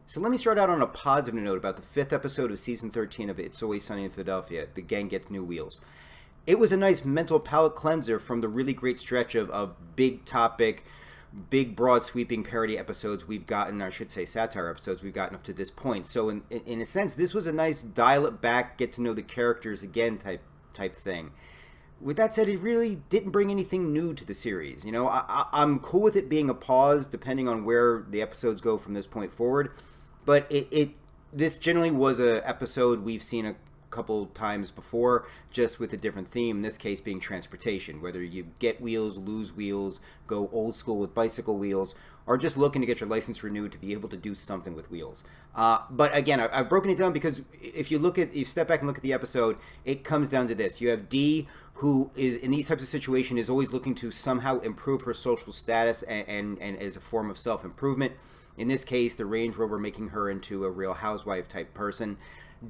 So let me start out on a positive note about the fifth episode of season 13 of It's Always Sunny in Philadelphia, The Gang Gets New Wheels. It was a nice mental palate cleanser from the really great stretch of big topic, big broad sweeping parody episodes we've gotten, or I should say satire episodes we've gotten up to this point. So in a sense, this was a nice dial it back, get to know the characters again type thing. With that said, it really didn't bring anything new to the series. You know, I'm cool with it being a pause depending on where the episodes go from this point forward. But this generally was a episode we've seen a couple times before, just with a different theme, in this case being transportation. Whether you get wheels, lose wheels, go old school with bicycle wheels, or just looking to get your license renewed to be able to do something with wheels. But again, I've broken it down because if you step back and look at the episode, it comes down to this. You have Dee, who is in these types of situations is always looking to somehow improve her social status and as a form of self-improvement. In this case, the Range Rover making her into a real housewife type person.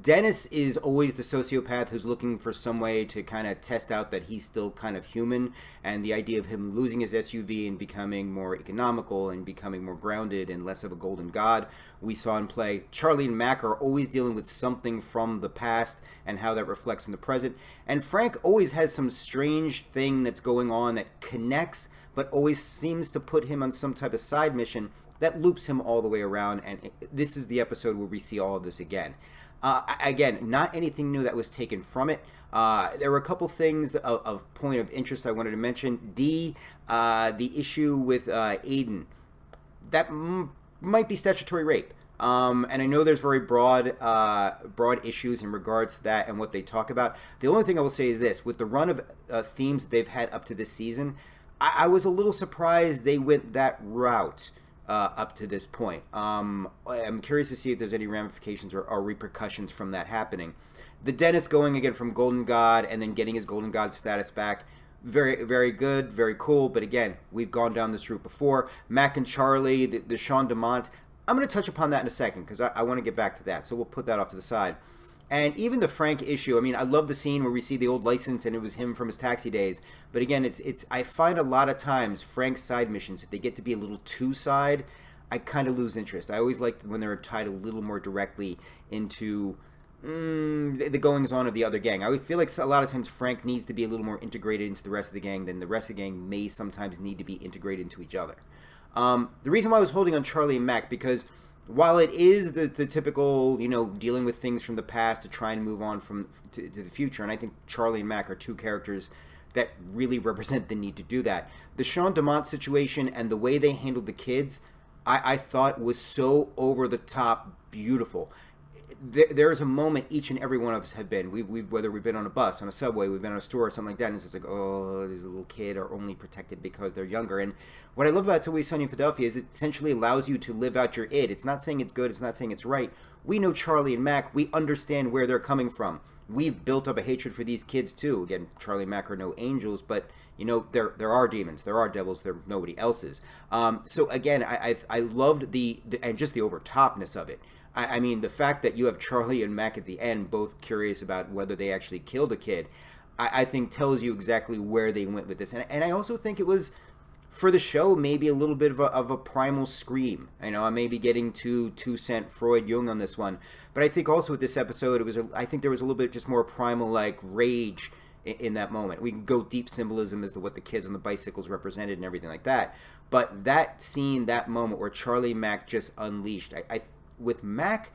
Dennis is always the sociopath who's looking for some way to kind of test out that he's still kind of human, and the idea of him losing his SUV and becoming more economical and becoming more grounded and less of a golden god we saw in play. Charlie and Mac are always dealing with something from the past and how that reflects in the present. And Frank always has some strange thing that's going on that connects but always seems to put him on some type of side mission that loops him all the way around, and this is the episode where we see all of this again. Again, not anything new that was taken from it. There were a couple things of point of interest I wanted to mention. D, the issue with Aiden. That might be statutory rape. And I know there's very broad issues in regards to that and what they talk about. The only thing I will say is this. With the run of themes that they've had up to this season, I was a little surprised they went that route. Up to this point. I'm curious to see if there's any ramifications or repercussions from that happening. The Dennis going again from Golden God and then getting his Golden God status back. Very, very good, very cool. But again, we've gone down this route before. Mac and Charlie, the Sean DeMont. I'm going to touch upon that in a second because I want to get back to that. So we'll put that off to the side. And even the Frank issue, I mean, I love the scene where we see the old license and it was him from his taxi days. But again, it's I find a lot of times Frank's side missions, if they get to be a little too side, I kind of lose interest. I always like when they're tied a little more directly into the goings-on of the other gang. I would feel like a lot of times Frank needs to be a little more integrated into the rest of the gang than the rest of the gang may sometimes need to be integrated into each other. The reason why I was holding on Charlie and Mac, because while it is the typical, dealing with things from the past to try and move on to the future, and I think Charlie and Mac are two characters that really represent the need to do that. The Sean DeMont situation and the way they handled the kids, I thought was so over the top beautiful. There is a moment each and every one of us have been. Whether we've been on a bus, on a subway, we've been on a store or something like that, and it's just like, oh, these little kid are only protected because they're younger. And what I love about It's Always Sunny in Philadelphia is it essentially allows you to live out your id. It's not saying it's good. It's not saying it's right. We know Charlie and Mac. We understand where they're coming from. We've built up a hatred for these kids too. Again, Charlie and Mac are no angels, but there are demons, there are devils, they're nobody else's. So again, I loved and just the overtopness of it. I mean, the fact that you have Charlie and Mac at the end both curious about whether they actually killed a kid, I think tells you exactly where they went with this. And I also think it was, for the show, maybe a little bit of a primal scream. I may be getting too 2-cent Freud Jung on this one. But I think also with this episode, I think there was a little bit just more primal, like, rage in that moment. We can go deep symbolism as to what the kids on the bicycles represented and everything like that. But that scene, that moment where Charlie and Mac just unleashed, with Mac,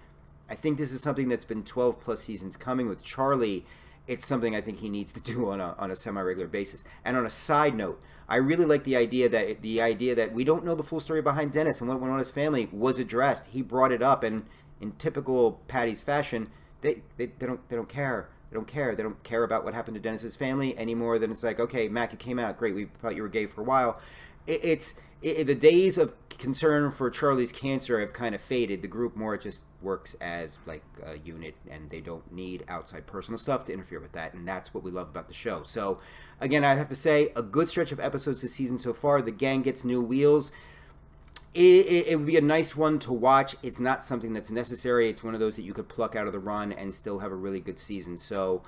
I think this is something that's been 12 plus seasons coming. With Charlie, it's something I think he needs to do on a semi-regular basis. And on a side note, I really like the idea that we don't know the full story behind Dennis and what went on his family was addressed. He brought it up, and in typical Patty's fashion, they don't care. They don't care. They don't care about what happened to Dennis's family any more than it's like, okay, Mac, you came out, great. We thought you were gay for a while. The days of concern for Charlie's cancer have kind of faded. The group more just works as like a unit, and they don't need outside personal stuff to interfere with that, and that's what we love about the show. So, again, I have to say, a good stretch of episodes this season so far. The gang gets new wheels. It would be a nice one to watch. It's not something that's necessary. It's one of those that you could pluck out of the run and still have a really good season. So,